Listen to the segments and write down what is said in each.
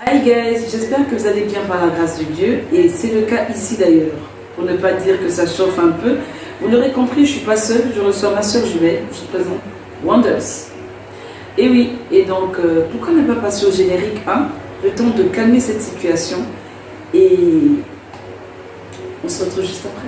Hi guys, j'espère que vous allez bien par la grâce de Dieu et c'est le cas ici d'ailleurs. Pour ne pas dire que ça chauffe un peu, vous l'aurez compris, je ne suis pas seule, je reçois ma soeur jumelle, je vous présente Wonders. Et oui, et donc pourquoi ne pas passer au générique 1, le temps de calmer cette situation et on se retrouve juste après.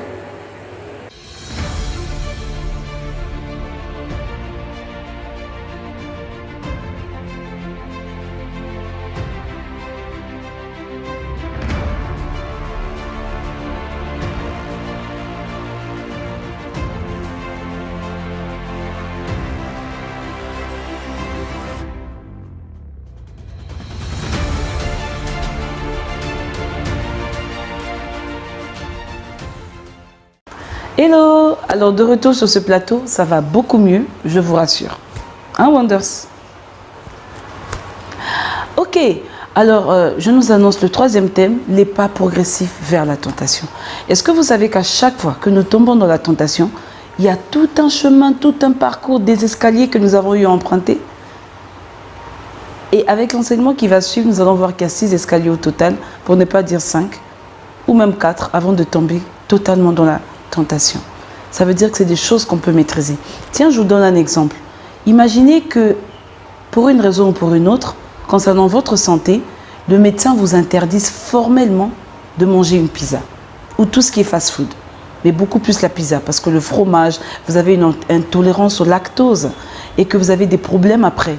Hello! Alors de retour sur ce plateau, ça va beaucoup mieux, je vous rassure. Hein Wonders? Ok, alors je nous annonce le troisième thème, les pas progressifs vers la tentation. Est-ce que vous savez qu'à chaque fois que nous tombons dans la tentation, il y a tout un chemin, tout un parcours, des escaliers que nous avons eu à emprunter? Et avec l'enseignement qui va suivre, nous allons voir qu'il y a 6 escaliers au total, pour ne pas dire 5, ou même 4, avant de tomber totalement dans la tentation. Ça veut dire que c'est des choses qu'on peut maîtriser. Tiens, je vous donne un exemple. Imaginez que, pour une raison ou pour une autre, concernant votre santé, le médecin vous interdise formellement de manger une pizza ou tout ce qui est fast-food, mais beaucoup plus la pizza parce que le fromage, vous avez une intolérance au lactose et que vous avez des problèmes après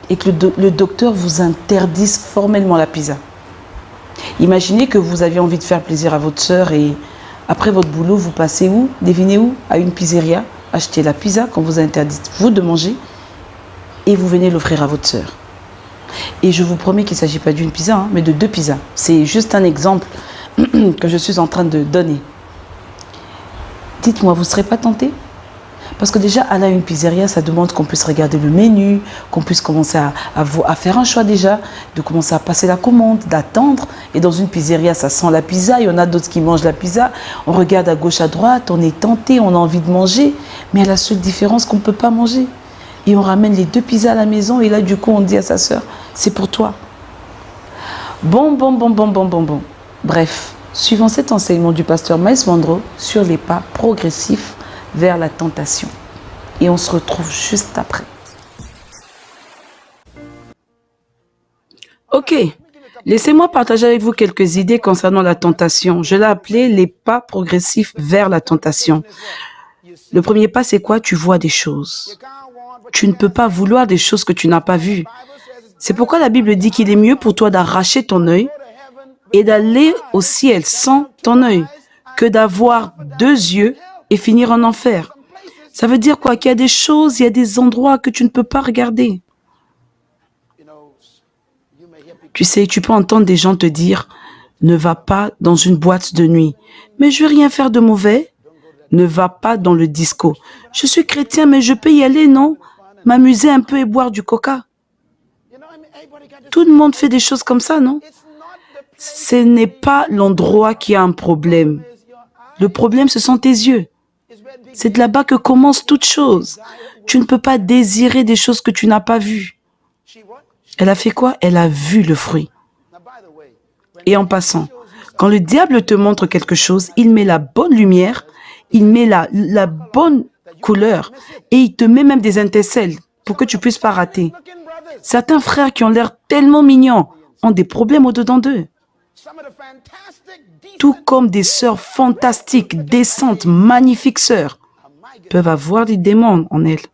et que le docteur vous interdise formellement la pizza. Imaginez que vous aviez envie de faire plaisir à votre sœur et après votre boulot, vous passez où? Devinez où? À une pizzeria, acheter la pizza qu'on vous a interdit vous de manger et vous venez l'offrir à votre sœur. Et je vous promets qu'il ne s'agit pas d'une pizza, mais de 2 pizzas. C'est juste un exemple que je suis en train de donner. Dites-moi, vous ne serez pas tenté? Parce que déjà, aller à une pizzeria, ça demande qu'on puisse regarder le menu, qu'on puisse commencer à faire un choix déjà, de commencer à passer la commande, d'attendre. Et dans une pizzeria, ça sent la pizza. Il y en a d'autres qui mangent la pizza. On regarde à gauche, à droite, on est tenté, on a envie de manger. Mais il y a la seule différence qu'on ne peut pas manger. Et on ramène les 2 pizzas à la maison. Et là, du coup, on dit à sa sœur, c'est pour toi. Bon. Bref, suivant cet enseignement du pasteur Miles Monroe sur les pas progressifs vers la tentation. Et on se retrouve juste après. Ok, laissez-moi partager avec vous quelques idées concernant la tentation. Je l'ai appelé les pas progressifs vers la tentation. Le premier pas, c'est quoi? Tu vois des choses. Tu ne peux pas vouloir des choses que tu n'as pas vues. C'est pourquoi la Bible dit qu'il est mieux pour toi d'arracher ton œil et d'aller au ciel sans ton œil que d'avoir 2 yeux et finir en enfer. Ça veut dire quoi? Qu'il y a des choses, il y a des endroits que tu ne peux pas regarder. Tu sais, tu peux entendre des gens te dire « Ne va pas dans une boîte de nuit. » Mais je ne veux rien faire de mauvais. Ne va pas dans le disco. Je suis chrétien, mais je peux y aller, non? M'amuser un peu et boire du coca. Tout le monde fait des choses comme ça, non? Ce n'est pas l'endroit qui a un problème. Le problème, ce sont tes yeux. C'est de là-bas que commence toute chose. Tu ne peux pas désirer des choses que tu n'as pas vues. Elle a fait quoi? Elle a vu le fruit. Et en passant, quand le diable te montre quelque chose, il met la bonne lumière, il met la bonne couleur et il te met même des étincelles pour que tu ne puisses pas rater. Certains frères qui ont l'air tellement mignons ont des problèmes au-dedans d'eux. Tout comme des sœurs fantastiques, décentes, magnifiques sœurs peuvent avoir des démons en elles.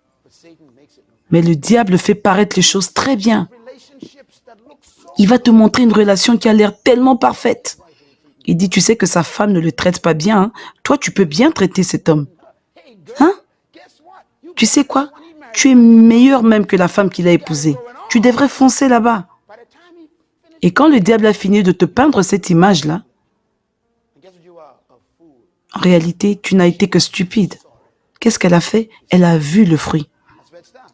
Mais le diable fait paraître les choses très bien. Il va te montrer une relation qui a l'air tellement parfaite. Il dit, tu sais que sa femme ne le traite pas bien. Hein? Toi, tu peux bien traiter cet homme. Hein? Tu sais quoi? Tu es meilleur même que la femme qu'il a épousée. Tu devrais foncer là-bas. Et quand le diable a fini de te peindre cette image-là, en réalité, tu n'as été que stupide. Qu'est-ce qu'elle a fait? Elle a vu le fruit.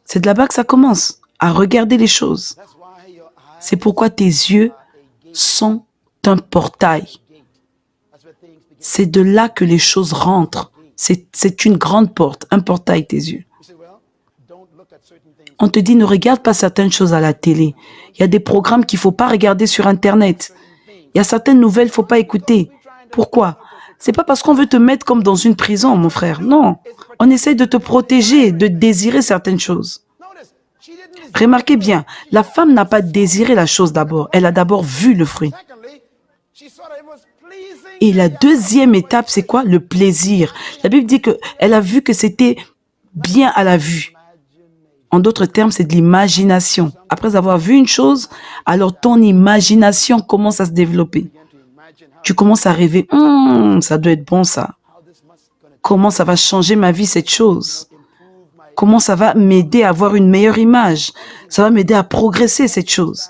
C'est de là-bas que ça commence, à regarder les choses. C'est pourquoi tes yeux sont un portail. C'est de là que les choses rentrent. C'est une grande porte, un portail, tes yeux. On te dit ne regarde pas certaines choses à la télé. Il y a des programmes qu'il ne faut pas regarder sur Internet. Il y a certaines nouvelles qu'il ne faut pas écouter. Pourquoi? C'est pas parce qu'on veut te mettre comme dans une prison, mon frère. Non. On essaye de te protéger, de désirer certaines choses. Remarquez bien, la femme n'a pas désiré la chose d'abord. Elle a d'abord vu le fruit. Et la deuxième étape, c'est quoi? Le plaisir. La Bible dit qu'elle a vu que c'était bien à la vue. En d'autres termes, c'est de l'imagination. Après avoir vu une chose, alors ton imagination commence à se développer. Tu commences à rêver, ça doit être bon ça. Comment ça va changer ma vie cette chose? Comment ça va m'aider à avoir une meilleure image? Ça va m'aider à progresser cette chose.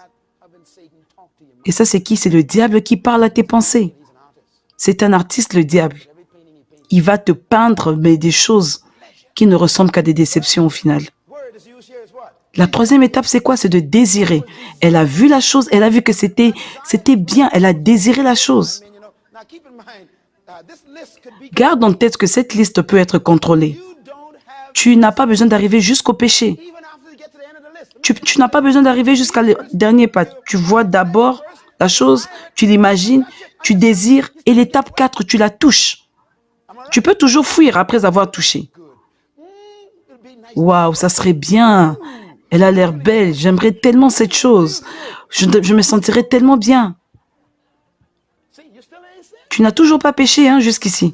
Et ça, c'est qui? C'est le diable qui parle à tes pensées. C'est un artiste, le diable. Il va te peindre mais des choses qui ne ressemblent qu'à des déceptions au final. La troisième étape, c'est quoi? C'est de désirer. Elle a vu la chose, elle a vu que c'était bien, elle a désiré la chose. Garde en tête que cette liste peut être contrôlée. Tu n'as pas besoin d'arriver jusqu'au péché. Tu n'as pas besoin d'arriver jusqu'à le dernier pas. Tu vois d'abord la chose, tu l'imagines, tu désires, et l'étape 4, tu la touches. Tu peux toujours fuir après avoir touché. Waouh, ça serait bien. Elle a l'air belle, j'aimerais tellement cette chose. Je me sentirais tellement bien. Tu n'as toujours pas péché jusqu'ici.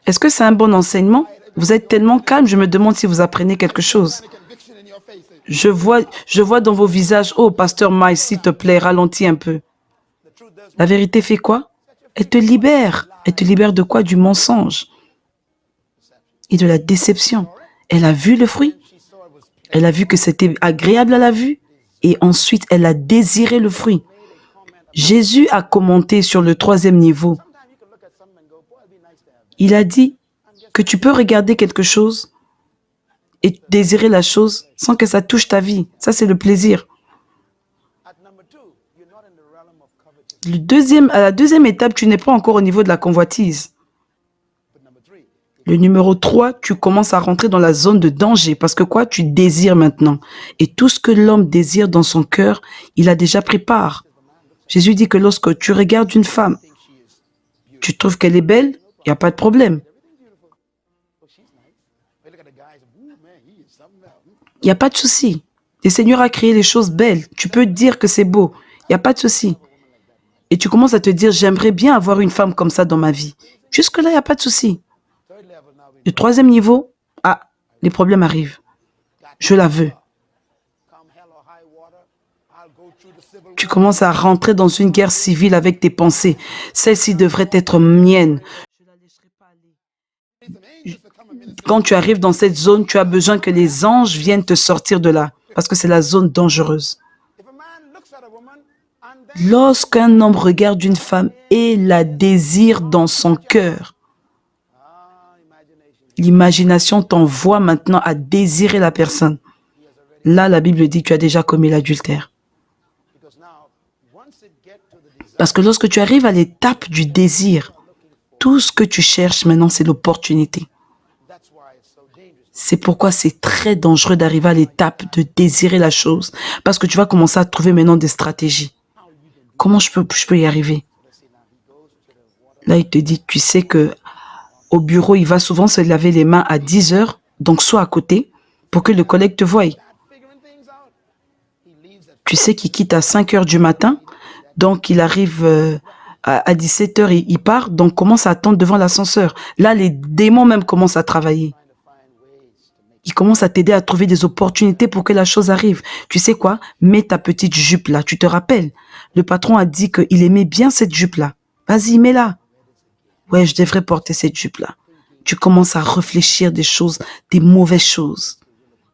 Est-ce que c'est un bon enseignement? Vous êtes tellement calme, je me demande si vous apprenez quelque chose. Je vois dans vos visages, oh, pasteur Miles, s'il te plaît, ralentis un peu. La vérité fait quoi? Elle te libère. Elle te libère de quoi? Du mensonge et de la déception. Elle a vu le fruit. Elle a vu que c'était agréable à la vue. Et ensuite, elle a désiré le fruit. Jésus a commenté sur le troisième niveau. Il a dit que tu peux regarder quelque chose et désirer la chose sans que ça touche ta vie. Ça, c'est le plaisir. À la deuxième étape, tu n'es pas encore au niveau de la convoitise. Le numéro 3, tu commences à rentrer dans la zone de danger parce que quoi? Tu désires maintenant. Et tout ce que l'homme désire dans son cœur, il a déjà pris part. Jésus dit que lorsque tu regardes une femme, tu trouves qu'elle est belle, il n'y a pas de problème. Il n'y a pas de souci. Le Seigneur a créé les choses belles. Tu peux dire que c'est beau. Il n'y a pas de souci. Et tu commences à te dire, j'aimerais bien avoir une femme comme ça dans ma vie. Jusque-là, il n'y a pas de souci. Le troisième niveau, les problèmes arrivent. Je la veux. Tu commences à rentrer dans une guerre civile avec tes pensées. Celle-ci devrait être mienne. Quand tu arrives dans cette zone, tu as besoin que les anges viennent te sortir de là, parce que c'est la zone dangereuse. Lorsqu'un homme regarde une femme et la désire dans son cœur, l'imagination t'envoie maintenant à désirer la personne. Là, la Bible dit que tu as déjà commis l'adultère. Parce que lorsque tu arrives à l'étape du désir, tout ce que tu cherches maintenant, c'est l'opportunité. C'est pourquoi c'est très dangereux d'arriver à l'étape de désirer la chose. Parce que tu vas commencer à trouver maintenant des stratégies. Comment je peux y arriver? Là, il te dit, tu sais que au bureau, il va souvent se laver les mains à 10 heures, donc sois à côté, pour que le collègue te voie. Tu sais qu'il quitte à 5 heures du matin, donc il arrive à 17 heures, il part, donc commence à attendre devant l'ascenseur. Là, les démons même commencent à travailler. Ils commencent à t'aider à trouver des opportunités pour que la chose arrive. Tu sais quoi? Mets ta petite jupe là, tu te rappelles? Le patron a dit qu'il aimait bien cette jupe-là. Vas-y, mets-la. Ouais, je devrais porter cette jupe-là. Tu commences à réfléchir des choses, des mauvaises choses,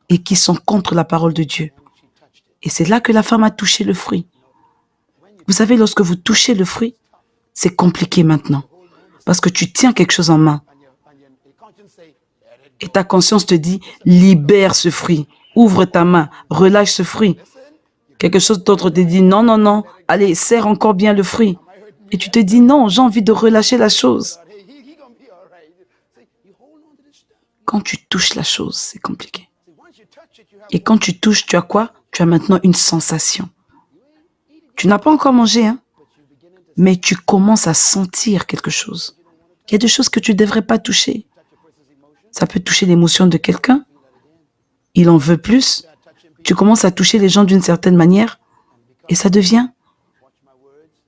et qui sont contre la parole de Dieu. Et c'est là que la femme a touché le fruit. Vous savez, lorsque vous touchez le fruit, c'est compliqué maintenant, parce que tu tiens quelque chose en main. Et ta conscience te dit, libère ce fruit, ouvre ta main, relâche ce fruit. Quelque chose d'autre te dit, non, non, non, allez, serre encore bien le fruit. Et tu te dis, non, j'ai envie de relâcher la chose. Quand tu touches la chose, c'est compliqué. Et quand tu touches, tu as quoi? Tu as maintenant une sensation. Tu n'as pas encore mangé, hein? Mais tu commences à sentir quelque chose. Il y a des choses que tu ne devrais pas toucher. Ça peut toucher l'émotion de quelqu'un. Il en veut plus. Tu commences à toucher les gens d'une certaine manière. Et ça devient,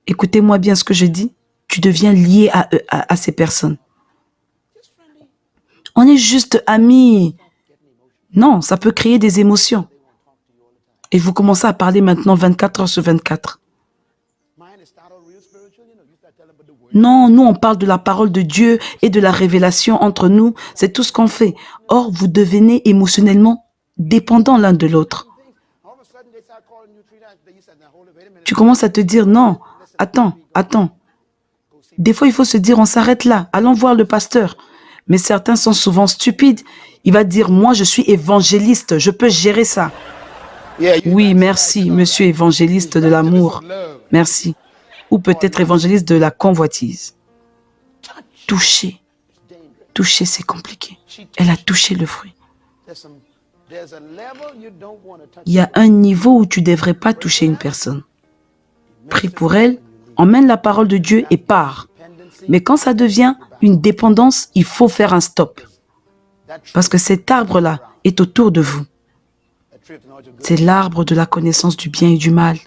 écoutez-moi bien ce que je dis, tu deviens lié à ces personnes. On est juste amis. Non, ça peut créer des émotions. Et vous commencez à parler maintenant 24 heures sur 24. Non, nous on parle de la parole de Dieu et de la révélation entre nous. C'est tout ce qu'on fait. Or, vous devenez émotionnellement dépendants l'un de l'autre. Tu commences à te dire, non, attends. Des fois, il faut se dire, on s'arrête là, allons voir le pasteur. Mais certains sont souvent stupides. Il va dire, moi, je suis évangéliste, je peux gérer ça. Oui, merci, monsieur évangéliste de l'amour. Merci. Ou peut-être évangéliste de la convoitise. Toucher. Toucher, c'est compliqué. Elle a touché le fruit. Il y a un niveau où tu ne devrais pas toucher une personne. Prie pour elle, emmène la parole de Dieu et pars. Mais quand ça devient une dépendance, il faut faire un stop. Parce que cet arbre-là est autour de vous. C'est l'arbre de la connaissance du bien et du mal.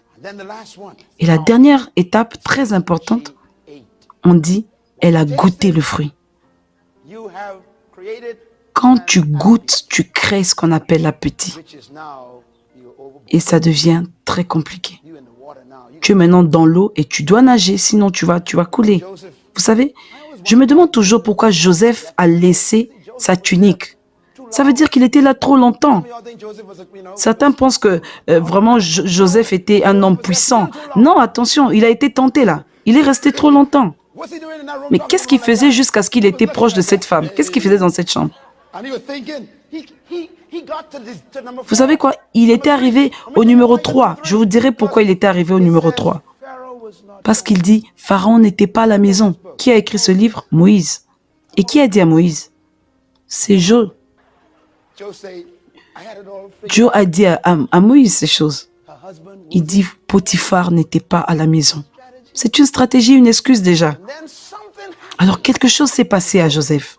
Et la dernière étape très importante, on dit, elle a goûté le fruit. Quand tu goûtes, tu crées ce qu'on appelle l'appétit. Et ça devient très compliqué. Tu es maintenant dans l'eau et tu dois nager, sinon tu vas couler. Vous savez, je me demande toujours pourquoi Joseph a laissé sa tunique. Ça veut dire qu'il était là trop longtemps. Certains pensent que vraiment Joseph était un homme puissant. Non, attention, il a été tenté là. Il est resté trop longtemps. Mais qu'est-ce qu'il faisait jusqu'à ce qu'il était proche de cette femme? Qu'est-ce qu'il faisait dans cette chambre? Vous savez quoi? Il était arrivé au numéro 3. Je vous dirai pourquoi il était arrivé au numéro 3. Parce qu'il dit, Pharaon n'était pas à la maison. Qui a écrit ce livre? Moïse. Et qui a dit à Moïse? C'est Joe. Joe a dit à Moïse ces choses. Il dit, Potiphar n'était pas à la maison. C'est une stratégie, une excuse déjà. Alors quelque chose s'est passé à Joseph.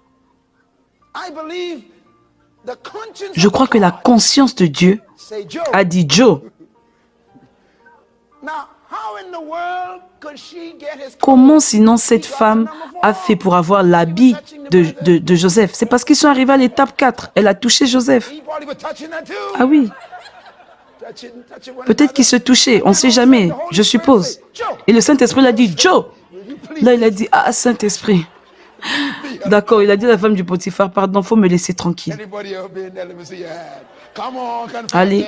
Je crois que la conscience de Dieu a dit, Joe, comment sinon cette femme a fait pour avoir l'habit de Joseph? C'est parce qu'ils sont arrivés à l'étape 4. Elle a touché Joseph. Ah oui. Peut-être qu'ils se touchaient, on ne sait jamais, je suppose. Et le Saint-Esprit l'a dit, Joe. Là, il a dit, ah, Saint-Esprit. D'accord, il a dit à la femme du Potiphar, pardon, il faut me laisser tranquille. Allez,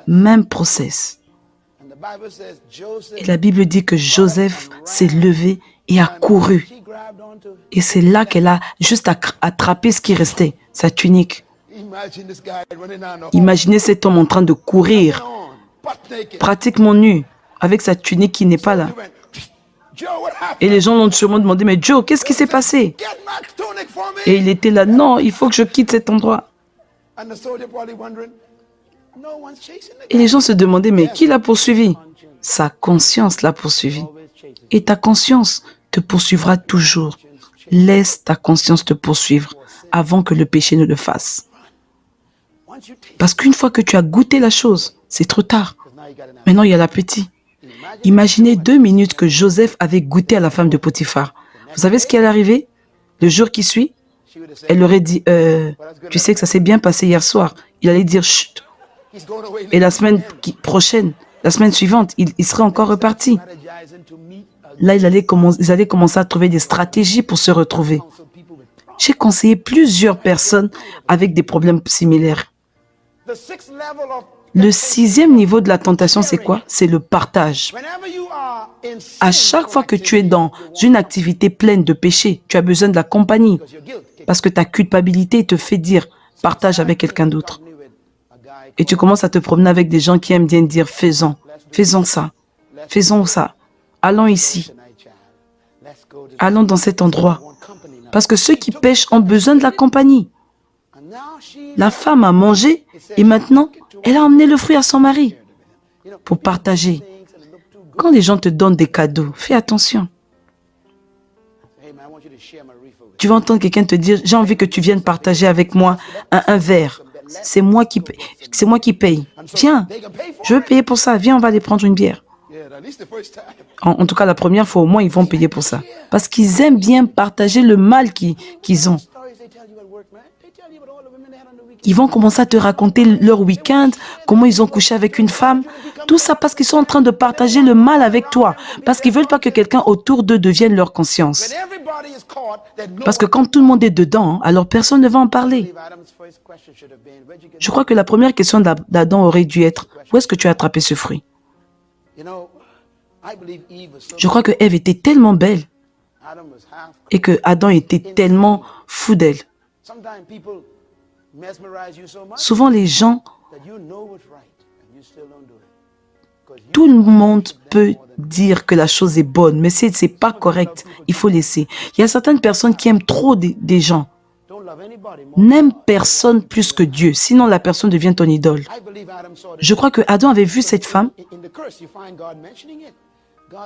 même process. Et la Bible dit que Joseph s'est levé et a couru. Et c'est là qu'elle a juste attrapé ce qui restait, sa tunique. Imaginez cet homme en train de courir, pratiquement nu, avec sa tunique qui n'est pas là. Et les gens l'ont sûrement demandé, mais Joe, qu'est-ce qui s'est passé? Et il était là, non, il faut que je quitte cet endroit. Et les gens se demandaient, mais qui l'a poursuivi? Sa conscience l'a poursuivi. Et ta conscience te poursuivra toujours. Laisse ta conscience te poursuivre avant que le péché ne le fasse. Parce qu'une fois que tu as goûté la chose, c'est trop tard. Maintenant, il y a l'appétit. Imaginez 2 minutes que Joseph avait goûté à la femme de Potiphar. Vous savez ce qui allait arriver? Le jour qui suit, elle aurait dit, tu sais que ça s'est bien passé hier soir. Il allait dire, chut. Et la semaine prochaine, la semaine suivante, il serait encore reparti. Là, ils allaient commencer à trouver des stratégies pour se retrouver. J'ai conseillé plusieurs personnes avec des problèmes similaires. Le 6e niveau de la tentation, c'est quoi? C'est le partage. À chaque fois que tu es dans une activité pleine de péché, tu as besoin de la compagnie. Parce que ta culpabilité te fait dire, partage avec quelqu'un d'autre. Et tu commences à te promener avec des gens qui aiment bien dire, faisons ça, faisons ça, allons ici, allons dans cet endroit. Parce que ceux qui pêchent ont besoin de la compagnie. La femme a mangé et maintenant, elle a emmené le fruit à son mari pour partager. Quand les gens te donnent des cadeaux, fais attention. Tu vas entendre quelqu'un te dire, j'ai envie que tu viennes partager avec moi un verre. C'est moi qui paye. Viens, je veux payer pour ça. Viens, on va aller prendre une bière. En tout cas, la première fois, au moins, ils vont payer pour ça. Parce qu'ils aiment bien partager le mal qu'ils ont. Ils vont commencer à te raconter leur week-end, comment ils ont couché avec une femme. Tout ça parce qu'ils sont en train de partager le mal avec toi. Parce qu'ils ne veulent pas que quelqu'un autour d'eux devienne leur conscience. Parce que quand tout le monde est dedans, alors personne ne va en parler. Je crois que la première question d'Adam aurait dû être, où est-ce que tu as attrapé ce fruit? Je crois que Ève était tellement belle et que Adam était tellement fou d'elle. Souvent, les gens, tout le monde peut dire que la chose est bonne, mais c'est pas correct. Il faut laisser. Il y a certaines personnes qui aiment trop des gens. N'aime personne plus que Dieu, sinon la personne devient ton idole. Je crois que Adam avait vu cette femme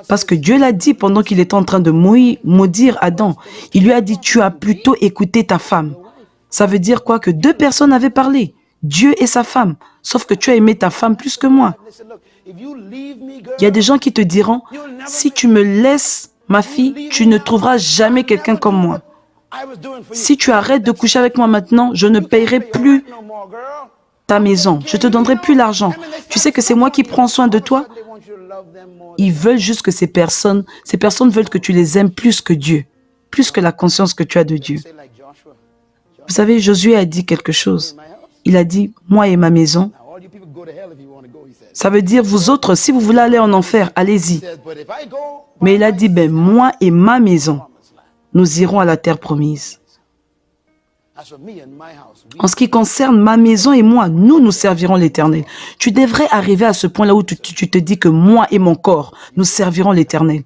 parce que Dieu l'a dit pendant qu'il était en train de maudire Adam. Il lui a dit, tu as plutôt écouté ta femme. Ça veut dire quoi? Que deux personnes avaient parlé, Dieu et sa femme. Sauf que tu as aimé ta femme plus que moi. Il y a des gens qui te diront, si tu me laisses, ma fille, tu ne trouveras jamais quelqu'un comme moi. Si tu arrêtes de coucher avec moi maintenant, je ne paierai plus ta maison. Je ne te donnerai plus l'argent. Tu sais que c'est moi qui prends soin de toi. Ils veulent juste que ces personnes veulent que tu les aimes plus que Dieu, plus que la conscience que tu as de Dieu. Vous savez, Josué a dit quelque chose. Il a dit, moi et ma maison. Ça veut dire, vous autres, si vous voulez aller en enfer, allez-y. Mais il a dit, ben, moi et ma maison, nous irons à la terre promise. En ce qui concerne ma maison et moi, nous servirons l'Éternel. Tu devrais arriver à ce point-là où tu te dis que moi et mon corps, nous servirons l'Éternel.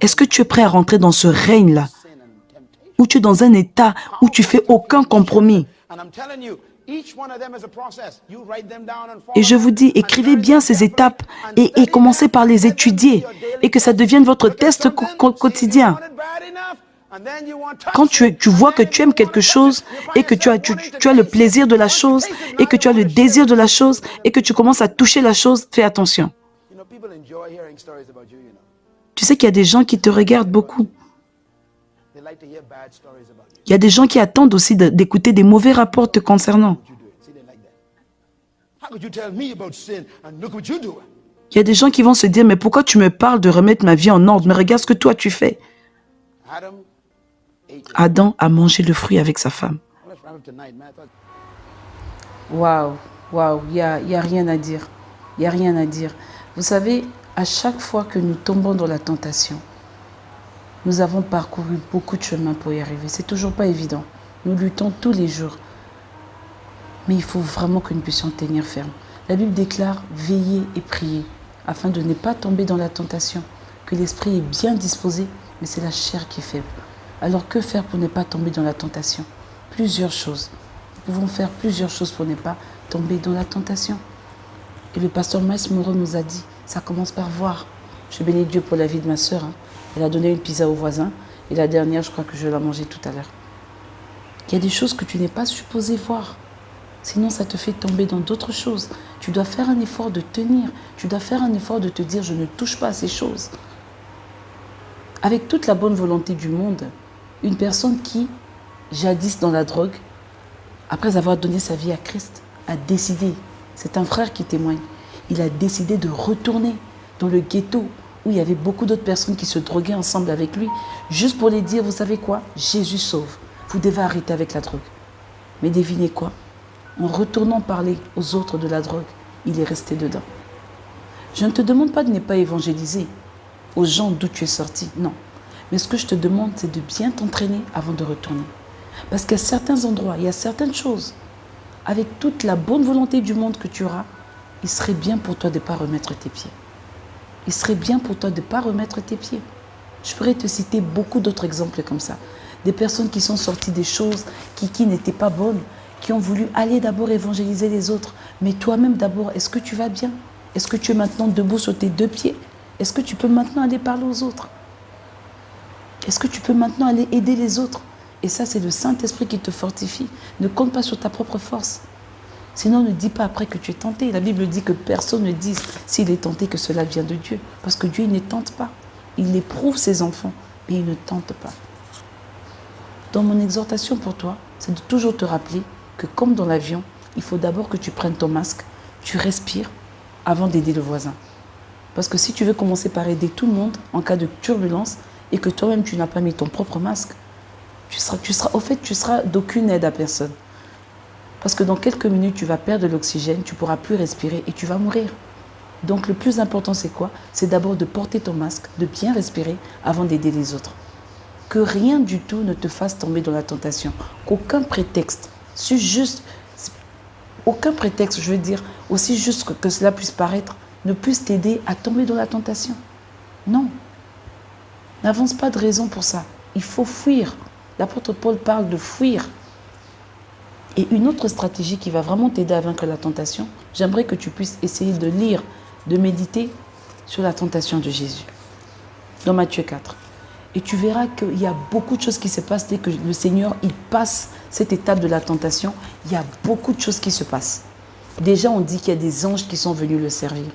Est-ce que tu es prêt à rentrer dans ce règne-là, où tu es dans un état où tu fais aucun compromis? Et je vous dis, écrivez bien ces étapes et commencez par les étudier et que ça devienne votre test quotidien. Quand tu vois que tu aimes quelque chose et que tu as le plaisir de la chose et que tu as le désir de la chose et que tu commences à toucher la chose, fais attention. Tu sais qu'il y a des gens qui te regardent beaucoup. Il y a des gens qui attendent aussi d'écouter des mauvais rapports te concernant. Il y a des gens qui vont se dire, mais pourquoi tu me parles de remettre ma vie en ordre? Mais regarde ce que toi tu fais. Adam a mangé le fruit avec sa femme. Waouh, waouh, il y a rien à dire. Il n'y a rien à dire. Vous savez, à chaque fois que nous tombons dans la tentation, nous avons parcouru beaucoup de chemin pour y arriver. C'est toujours pas évident. Nous luttons tous les jours. Mais il faut vraiment que nous puissions tenir ferme. La Bible déclare « Veillez et priez » afin de ne pas tomber dans la tentation. Que l'esprit est bien disposé, mais c'est la chair qui est faible. Alors que faire pour ne pas tomber dans la tentation? Plusieurs choses. Nous pouvons faire plusieurs choses pour ne pas tomber dans la tentation. Et le pasteur Miles Monroe nous a dit, ça commence par voir. Je bénis Dieu pour la vie de ma sœur. Elle a donné une pizza au voisin. Et la dernière, je crois que je l'ai mangée tout à l'heure. Il y a des choses que tu n'es pas supposé voir. Sinon, ça te fait tomber dans d'autres choses. Tu dois faire un effort de tenir. Tu dois faire un effort de te dire, je ne touche pas à ces choses. Avec toute la bonne volonté du monde, une personne qui, jadis dans la drogue, après avoir donné sa vie à Christ, a décidé, c'est un frère qui témoigne, il a décidé de retourner dans le ghetto où il y avait beaucoup d'autres personnes qui se droguaient ensemble avec lui, juste pour les dire, vous savez quoi, Jésus sauve, vous devez arrêter avec la drogue. Mais devinez quoi, en retournant parler aux autres de la drogue, il est resté dedans. Je ne te demande pas de ne pas évangéliser aux gens d'où tu es sorti, non. Mais ce que je te demande, c'est de bien t'entraîner avant de retourner. Parce qu'à certains endroits, il y a certaines choses, avec toute la bonne volonté du monde que tu auras, il serait bien pour toi de ne pas remettre tes pieds. Il serait bien pour toi de ne pas remettre tes pieds. Je pourrais te citer beaucoup d'autres exemples comme ça. Des personnes qui sont sorties des choses qui n'étaient pas bonnes, qui ont voulu aller d'abord évangéliser les autres. Mais toi-même d'abord, est-ce que tu vas bien? Est-ce que tu es maintenant debout sur tes deux pieds? Est-ce que tu peux maintenant aller parler aux autres? Est-ce que tu peux maintenant aller aider les autres? Et ça, c'est le Saint-Esprit qui te fortifie. Ne compte pas sur ta propre force. Sinon, ne dis pas après que tu es tenté. La Bible dit que personne ne dise s'il est tenté que cela vient de Dieu. Parce que Dieu, il ne tente pas. Il éprouve ses enfants, mais il ne tente pas. Donc, mon exhortation pour toi, c'est de toujours te rappeler que comme dans l'avion, il faut d'abord que tu prennes ton masque, tu respires avant d'aider le voisin. Parce que si tu veux commencer par aider tout le monde en cas de turbulence et que toi-même tu n'as pas mis ton propre masque, tu seras d'aucune aide à personne. Parce que dans quelques minutes, tu vas perdre de l'oxygène, tu ne pourras plus respirer et tu vas mourir. Donc le plus important, c'est quoi? C'est d'abord de porter ton masque, de bien respirer avant d'aider les autres. Que rien du tout ne te fasse tomber dans la tentation. Qu'aucun prétexte, aucun prétexte, je veux dire, aussi juste que cela puisse paraître, ne puisse t'aider à tomber dans la tentation. Non. N'avance pas de raison pour ça. Il faut fuir. L'apôtre Paul parle de fuir. Et une autre stratégie qui va vraiment t'aider à vaincre la tentation, j'aimerais que tu puisses essayer de lire, de méditer sur la tentation de Jésus. Dans Matthieu 4. Et tu verras qu'il y a beaucoup de choses qui se passent dès que le Seigneur il passe cette étape de la tentation. Il y a beaucoup de choses qui se passent. Déjà, on dit qu'il y a des anges qui sont venus le servir.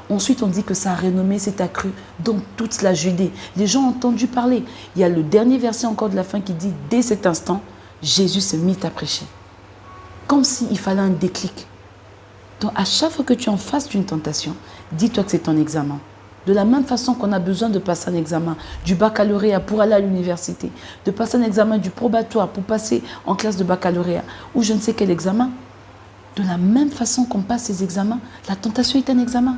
Ensuite, on dit que sa renommée s'est accrue dans toute la Judée. Les gens ont entendu parler. Il y a le dernier verset encore de la fin qui dit, dès cet instant, Jésus se mit à prêcher. Comme s'il fallait un déclic. Donc, à chaque fois que tu es en face d'une tentation, dis-toi que c'est ton examen. De la même façon qu'on a besoin de passer un examen du baccalauréat pour aller à l'université, de passer un examen du probatoire pour passer en classe de baccalauréat, ou je ne sais quel examen, de la même façon qu'on passe ces examens, la tentation est un examen.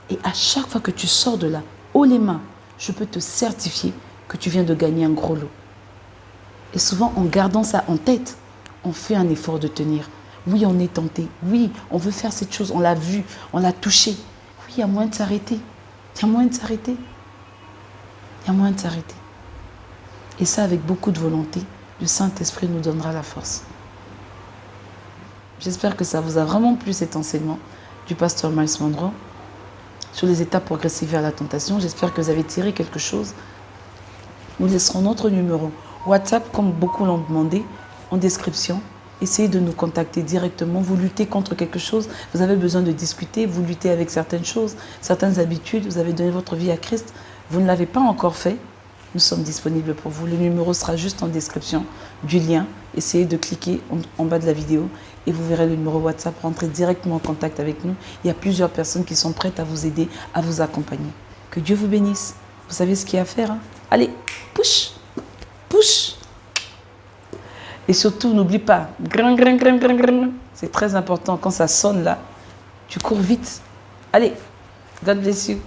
Et à chaque fois que tu sors de là, haut les mains, je peux te certifier que tu viens de gagner un gros lot. Et souvent, en gardant ça en tête, on fait un effort de tenir. Oui, on est tenté. Oui, on veut faire cette chose. On l'a vu, on l'a touché. Oui, il y a moyen de s'arrêter. Il y a moyen de s'arrêter. Il y a moyen de s'arrêter. Et ça, avec beaucoup de volonté, le Saint-Esprit nous donnera la force. J'espère que ça vous a vraiment plu, cet enseignement du pasteur Miles Monroe sur les étapes progressives vers la tentation. J'espère que vous avez tiré quelque chose. Nous laisserons notre numéro WhatsApp, comme beaucoup l'ont demandé, en description. Essayez de nous contacter directement. Vous luttez contre quelque chose, vous avez besoin de discuter, vous luttez avec certaines choses, certaines habitudes, vous avez donné votre vie à Christ, vous ne l'avez pas encore fait, nous sommes disponibles pour vous. Le numéro sera juste en description du lien. Essayez de cliquer en bas de la vidéo et vous verrez le numéro WhatsApp. Rentrez directement en contact avec nous. Il y a plusieurs personnes qui sont prêtes à vous aider, à vous accompagner. Que Dieu vous bénisse. Vous savez ce qu'il y a à faire, hein? Allez, push, push. Et surtout, n'oublie pas, c'est très important, quand ça sonne là, tu cours vite. Allez, God bless you.